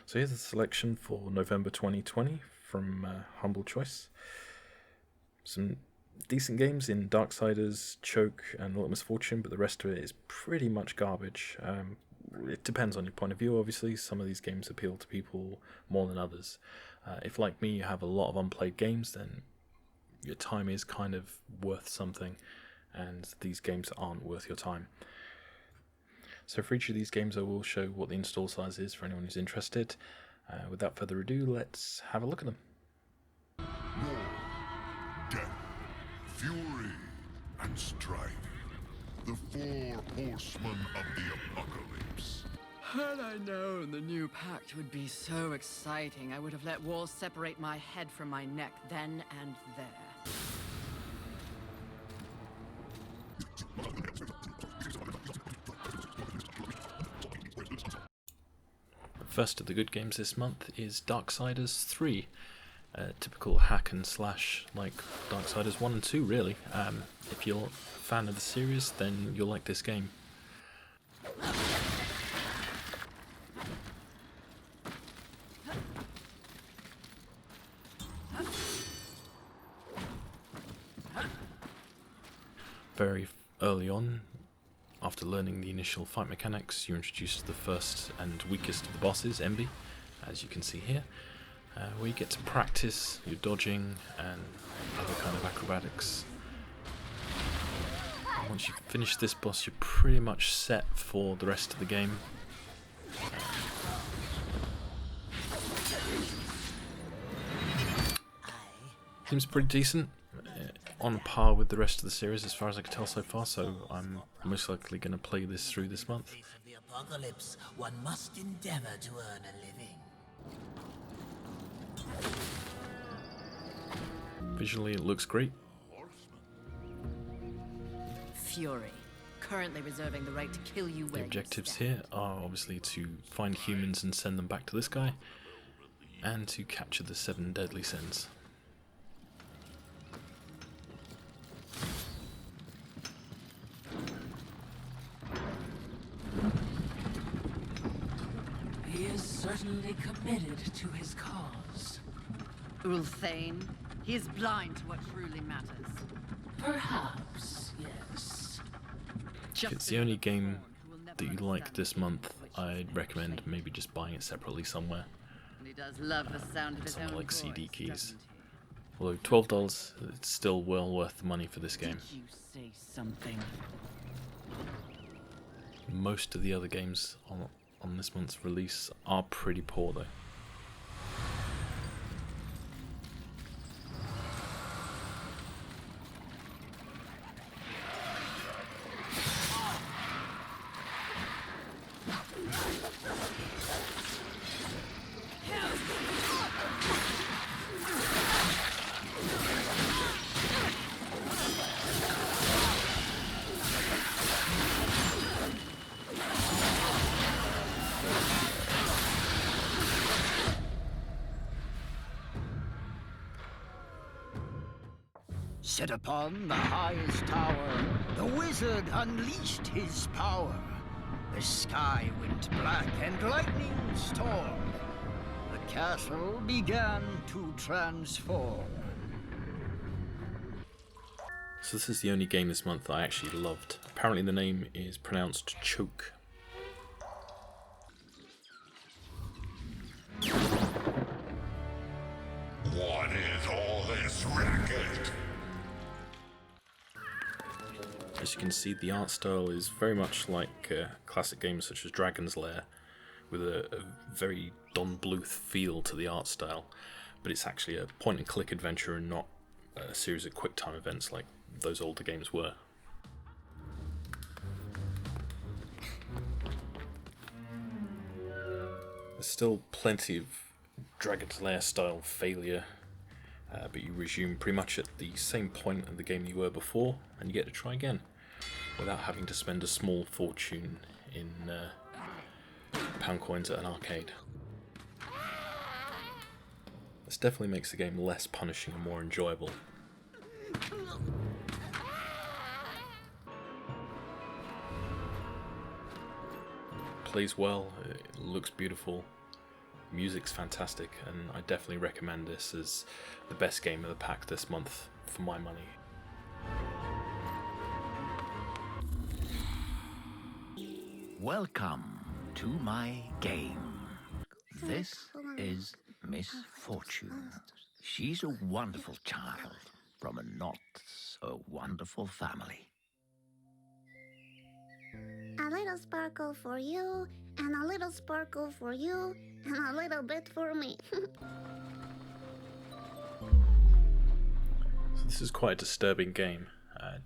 So here's a selection for November 2020 from Humble Choice. Some decent games in Darksiders, Tsioque, and Little Misfortune, but the rest of it is pretty much garbage. It depends on your point of view, obviously. Some of these games appeal to people more than others. If, like me, you have a lot of unplayed games, then your time is kind of worth something, and these games aren't worth your time. So for each of these games I will show what the install size is for anyone who's interested. Without further ado, let's have a look at them. War, death, fury, and strife. The four horsemen of the apocalypse. Had I known the new pact would be so exciting, I would have let walls separate my head from my neck then and there. First of the good games this month is Darksiders 3, a typical hack and slash like Darksiders 1 and 2 really. If you're a fan of the series, then you'll like this game. Very early on, after learning the initial fight mechanics, you're introduced to the first and weakest of the bosses, Envy, as you can see here, where you get to practice your dodging and other kind of acrobatics. And once you finish this boss, you're pretty much set for the rest of the game. Seems pretty decent. On par with the rest of the series as far as I can tell so far, so I'm most likely going to play this through this month. In the face of the apocalypse, one must endeavor to earn a living. Visually it looks great. Fury, currently reserving the right to kill you The where objectives you here are obviously to find humans and send them back to this guy, and to capture the 7 deadly sins. He is certainly committed to his cause. Ulthane, he is blind to what truly matters. Perhaps, yes. If it's the only game that you like this month, I'd recommend maybe just buying it separately somewhere. And he does love the sound of his Somewhere own like voice, CD keys. doesn't Although $12, it's still well worth the money for this he? game. Did you say something? Most of the other games on this month's release are pretty poor though. Set upon the highest tower, the wizard unleashed his power. The sky went black and lightning stormed. The castle began to transform. So this is the only game this month that I actually loved. Apparently the name is pronounced Tsioque. What is all this racket? As you can see, the art style is very much like classic games such as Dragon's Lair, with a very Don Bluth feel to the art style, but it's actually a point-and-click adventure and not a series of quick-time events like those older games were. There's still plenty of Dragon's Lair style failure, but you resume pretty much at the same point of the game you were before, and you get to try again, without having to spend a small fortune in pound coins at an arcade. This definitely makes the game less punishing and more enjoyable. Plays well, it looks beautiful, Music's fantastic, and I definitely recommend this as the best game of the pack this month for my money. Welcome to my game. This is Misfortune. She's a wonderful child from a not so wonderful family. A little sparkle for you, and a little sparkle for you, and a little bit for me. So this is quite a disturbing game.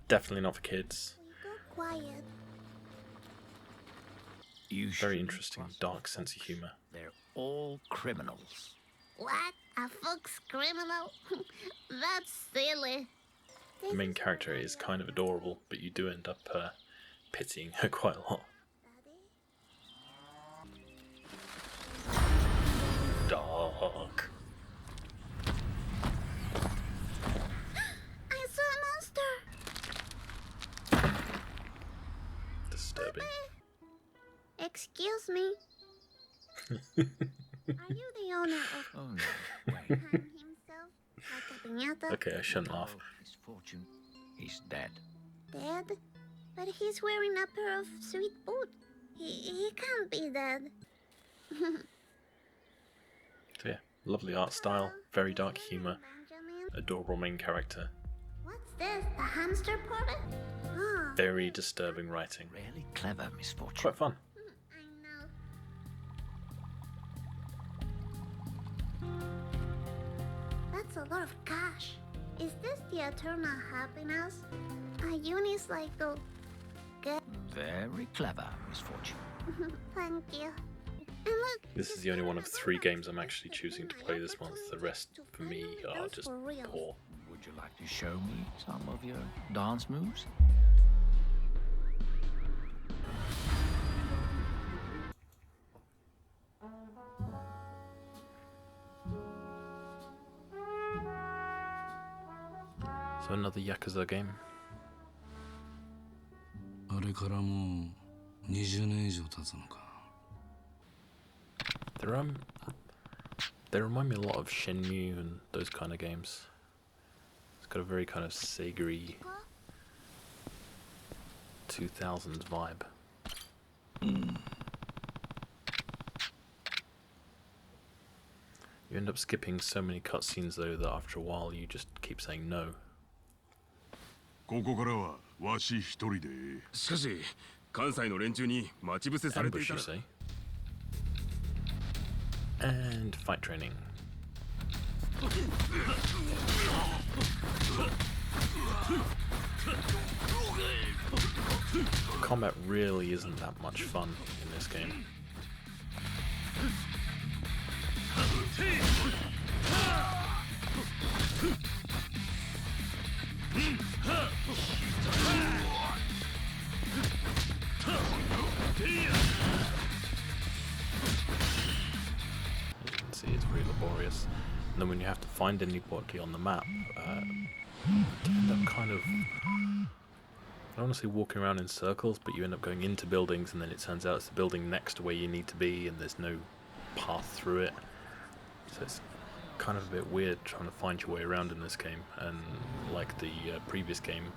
Definitely not for kids. Go quiet. Very interesting, dark sense of humour. They're all criminals. What? A fox criminal? That's silly. The main character is kind of adorable, but you do end up pitying her quite a lot. Dark. I saw a monster. Disturbing. Excuse me. Are you the owner of Oh no, wait. himself? Like a piñata? Okay, I shouldn't laugh. Misfortune. He's dead. Dead? But he's wearing a pair of sweet boots. He can't be dead. So yeah, lovely art style, very dark humour, Benjamin? adorable main character, What's this? The hamster party? Ah, very disturbing writing. Really clever, Misfortune. Quite fun. I know. That's a lot of cash. Is this the eternal happiness? A unicycle. Good. Very clever, Misfortune. Thank you. And look, This is the only one of 3 games I'm actually choosing to play this month. The rest, for me, are just poor. Would you like to show me some of your dance moves? So another Yakuza game. あれからもう20年以上経つのか。 They remind me a lot of Shenmue and those kind of games. It's got a very kind of Sega-y 2000s vibe. You end up skipping so many cutscenes though that after a while you just keep saying no. ここからはわし一人で。しかし関西の連中に待ち伏せされてい Ambush, た you ら。 say? And fight training. Combat really isn't that much fun in this game. As you can see, it's very laborious. And then when you have to find anybody on the map, you end up kind of, I don't want to say walking around in circles, but you end up going into buildings and then it turns out it's the building next to where you need to be and there's no path through it. So it's kind of a bit weird trying to find your way around in this game. And like the previous game,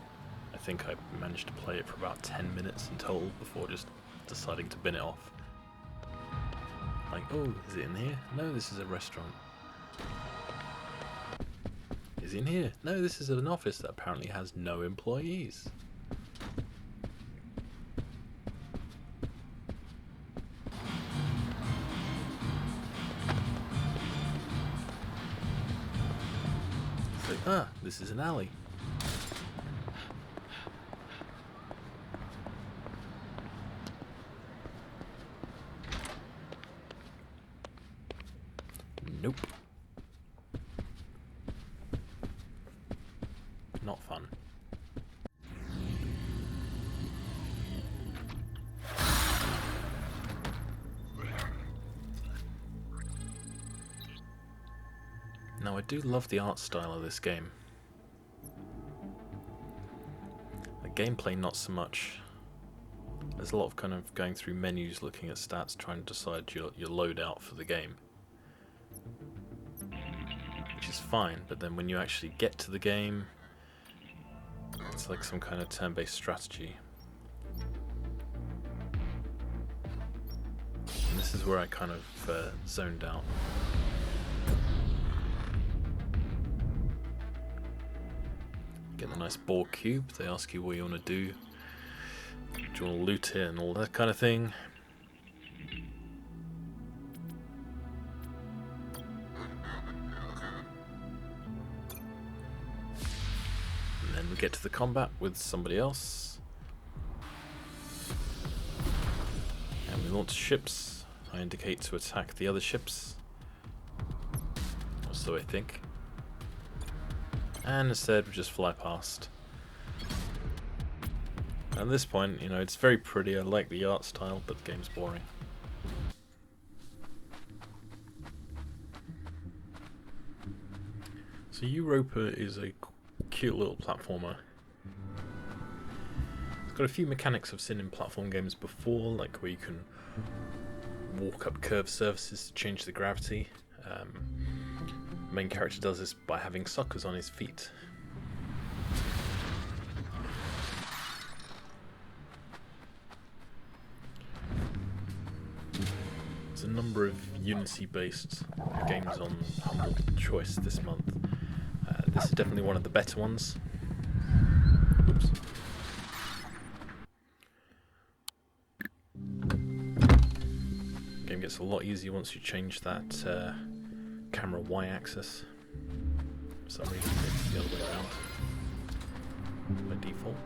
I think I managed to play it for about 10 minutes in total before just deciding to bin it off. Like, oh, is it in here? No, this is a restaurant. Is it in here? No, this is an office that apparently has no employees. It's like, ah, this is an alley. Nope. Not fun. Now I do love the art style of this game. The gameplay not so much. There's a lot of kind of going through menus, looking at stats, trying to decide your loadout for the game. which is fine, but then when you actually get to the game, it's like some kind of turn-based strategy. And this is where I kind of zoned out. Get the nice ball cube, they ask you what you want to do. Do you want to loot it and all that kind of thing. And then we get to the combat with somebody else. And we launch ships. I indicate to attack the other ships. Or so I think. And instead we just fly past. At this point, you know, it's very pretty, I like the art style, but the game's boring. So YouRopa is a cute little platformer. It's got a few mechanics I've seen in platform games before, like where you can walk up curved surfaces to change the gravity. The main character does this by having suckers on his feet. There's a number of Unity-based games on Humble Choice this month. This is definitely one of the better ones. Oops. The game gets a lot easier once you change that camera Y-axis. For some reason it's the other way around by default.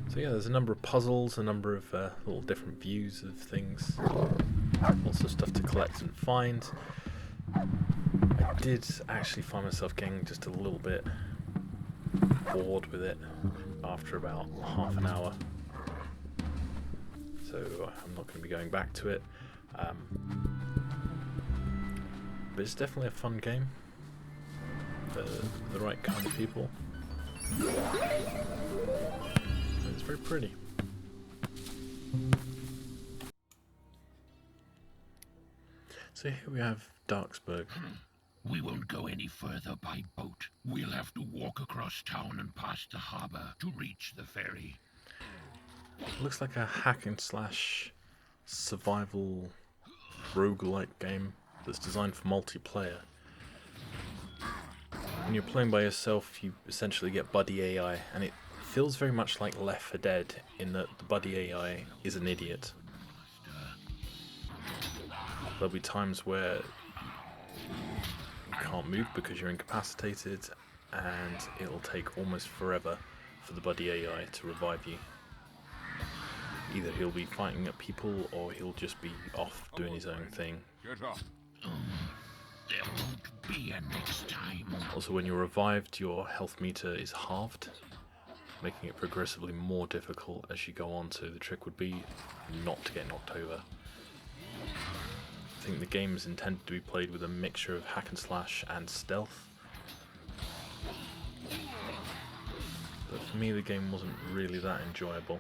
So yeah, there's a number of puzzles, a number of little different views of things, lots of stuff to collect and find. I did actually find myself getting just a little bit bored with it after about half an hour, so I'm not going to be going back to it. But it's definitely a fun game for the right kind of people. It's very pretty. So here we have Darksburg. We won't go any further by boat. We'll have to walk across town and past the harbor to reach the ferry. It looks like a hack and slash survival roguelike game that's designed for multiplayer. When you're playing by yourself, you essentially get buddy AI, and it feels very much like Left 4 Dead in that the buddy AI is an idiot. There'll be times where you can't move because you're incapacitated, and it'll take almost forever for the buddy AI to revive you. Either he'll be fighting at people, or he'll just be off doing his own thing. There won't be a next time. Also, when you're revived, your health meter is halved, making it progressively more difficult as you go on, so the trick would be not to get knocked over. I think the game is intended to be played with a mixture of hack and slash and stealth. But for me, the game wasn't really that enjoyable.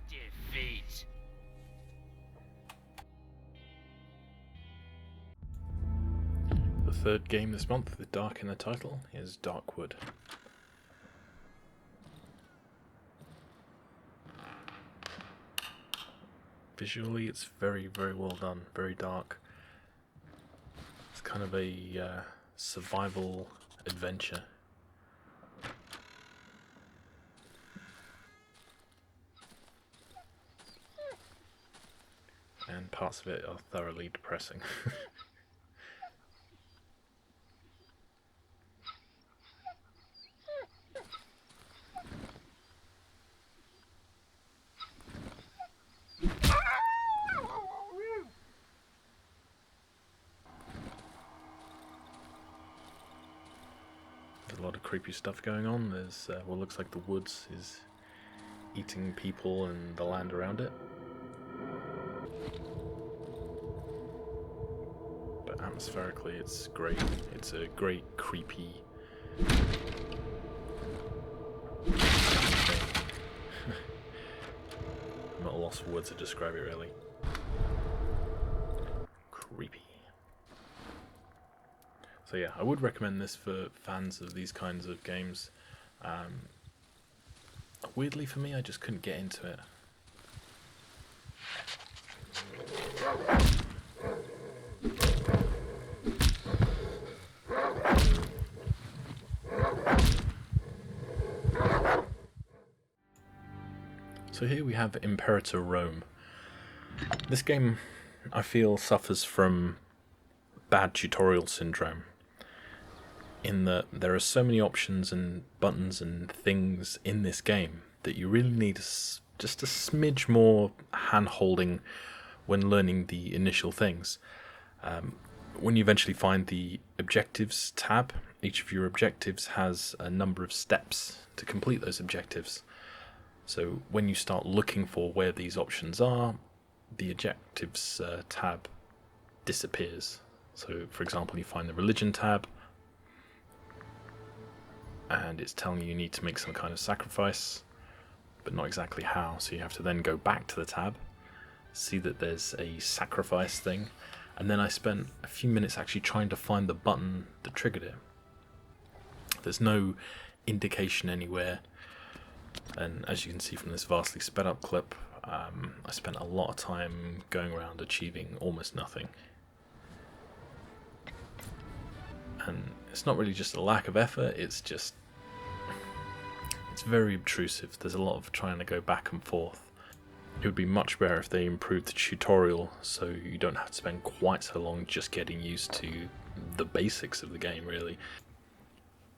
Defeat. The third game this month with Dark in the title is Darkwood. Visually, it's very, very well done, very dark. It's kind of a survival adventure. And parts of it are thoroughly depressing. There's a lot of creepy stuff going on. There's what looks like the woods is eating people and the land around it. But atmospherically it's great. It's a great creepy thing. I'm at a loss for words to describe it, really. Creepy. So yeah, I would recommend this for fans of these kinds of games. Weirdly for me, I just couldn't get into it. So here we have Imperator Rome. This game, I feel, suffers from bad tutorial syndrome, in that there are so many options and buttons and things in this game that you really need just a smidge more hand-holding when learning the initial things. When you eventually find the objectives tab, each of your objectives has a number of steps to complete those objectives. So when you start looking for where these options are, the objectives tab disappears. So for example, you find the religion tab, and it's telling you need to make some kind of sacrifice, but not exactly how. So you have to then go back to the tab, see that there's a sacrifice thing, and then I spent a few minutes actually trying to find the button that triggered it. There's no indication anywhere, and as you can see from this vastly sped up clip, I spent a lot of time going around achieving almost nothing. And it's not really just a lack of effort, it's very obtrusive. There's a lot of trying to go back and forth. It would be much better if they improved the tutorial so you don't have to spend quite so long just getting used to the basics of the game, really.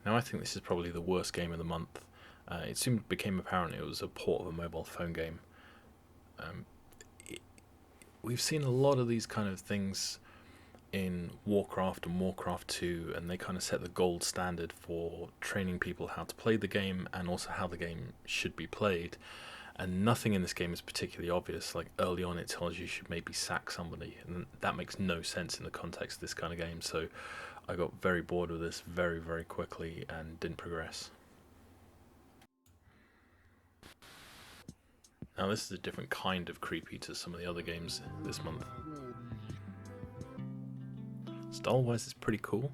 Now I think this is probably the worst game of the month. It soon became apparent it was a port of a mobile phone game. We've seen a lot of these kind of things in Warcraft and Warcraft 2, and they kind of set the gold standard for training people how to play the game and also how the game should be played. And nothing in this game is particularly obvious. Like early on it tells you should maybe sack somebody, and that makes no sense in the context of this kind of game. So I got very bored with this very, very quickly and didn't progress. Now this is a different kind of creepy to some of the other games this month. Style-wise, it's pretty cool.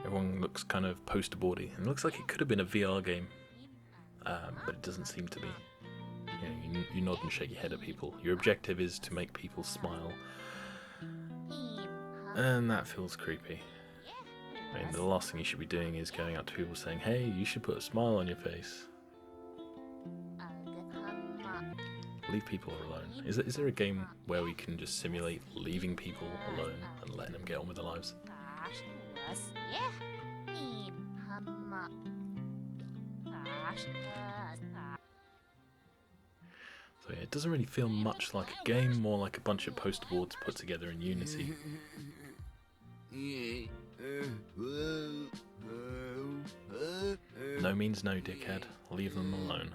Everyone looks kind of poster-boardy, and it looks like it could have been a VR game, but it doesn't seem to be. You know, you nod and shake your head at people. Your objective is to make people smile, and that feels creepy. I mean, the last thing you should be doing is going out to people saying, "Hey, you should put a smile on your face." Leave people alone. Is there a game where we can just simulate leaving people alone and letting them get on with their lives? So yeah, it doesn't really feel much like a game, more like a bunch of poster boards put together in Unity. No means no, dickhead. Leave them alone.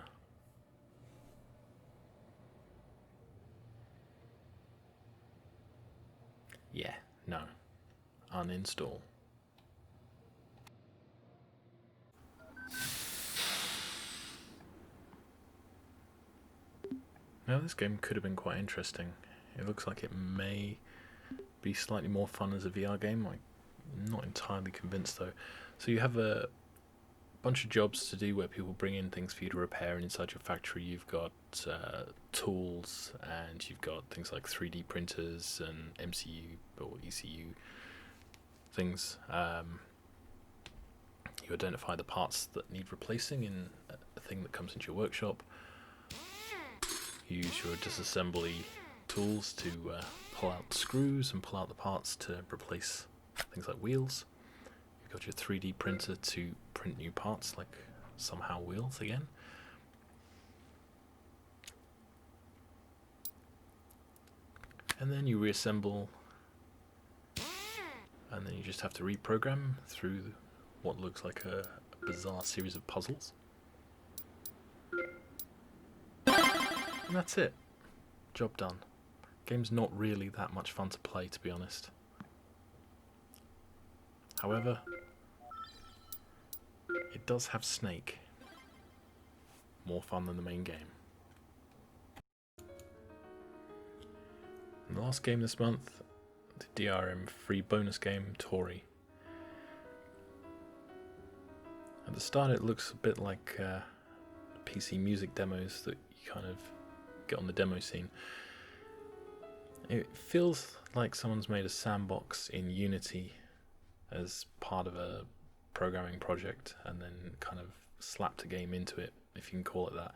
Yeah, no. Uninstall. Now this game could have been quite interesting. It looks like it may be slightly more fun as a VR game. I'm not entirely convinced though. So you have a bunch of jobs to do where people bring in things for you to repair, and inside your factory you've got tools, and you've got things like 3D printers and MCU or ECU things. You identify the parts that need replacing in a thing that comes into your workshop. You use your disassembly tools to pull out screws and pull out the parts to replace things like wheels. You've got your 3D printer to print new parts, like somehow wheels again. And then you reassemble, and then you just have to reprogram through what looks like a bizarre series of puzzles. And that's it. Job done. Game's not really that much fun to play, to be honest. However, it does have Snake. More fun than the main game. And the last game this month, the DRM free bonus game Torii. At the start it looks a bit like PC music demos that you kind of get on the demo scene. It feels like someone's made a sandbox in Unity as part of a programming project and then kind of slapped a game into it, if you can call it that.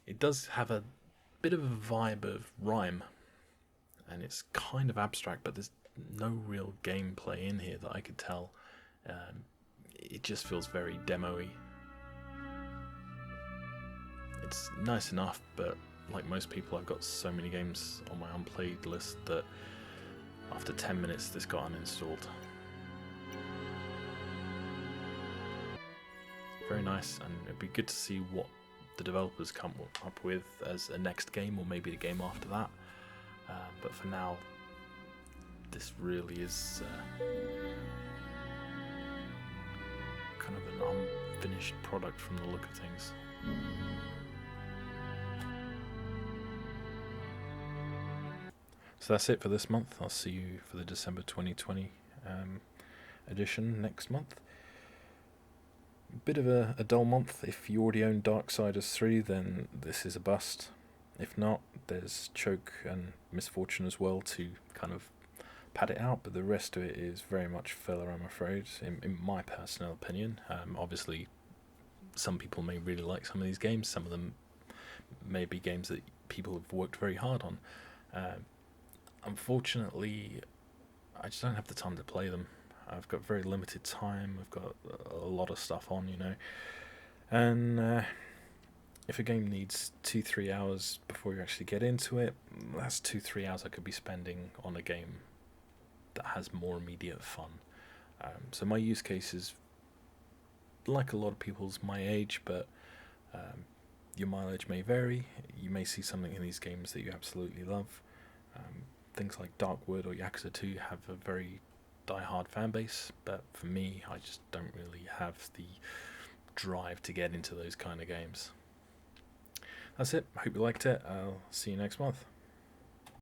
It does have a bit of a vibe of Rime, and it's kind of abstract, but there's no real gameplay in here that I could tell. It just feels very demo-y. It's nice enough, but like most people, I've got so many games on my unplayed list that after 10 minutes this got uninstalled. Very nice, and it'd be good to see what the developers come up with as a next game, or maybe the game after that. But for now, this really is kind of an unfinished product from the look of things. So that's it for this month. I'll see you for the December 2020 edition next month. Bit of a dull month. If you already own Darksiders 3, then this is a bust. If not, there's Tsioque and Misfortune as well to kind of pad it out, but the rest of it is very much filler, I'm afraid, in my personal opinion. Obviously, some people may really like some of these games. Some of them may be games that people have worked very hard on. Unfortunately, I just don't have the time to play them. I've got very limited time. I've got a lot of stuff on, and if a game needs 2-3 hours before you actually get into it, that's 2-3 hours I could be spending on a game that has more immediate fun. So my use case is like a lot of people's my age, but your mileage may vary. You may see something in these games that you absolutely love. Things like Darkwood or Yakuza 2 have a very die-hard fan base, but for me, I just don't really have the drive to get into those kind of games. That's it. I hope you liked it. I'll see you next month.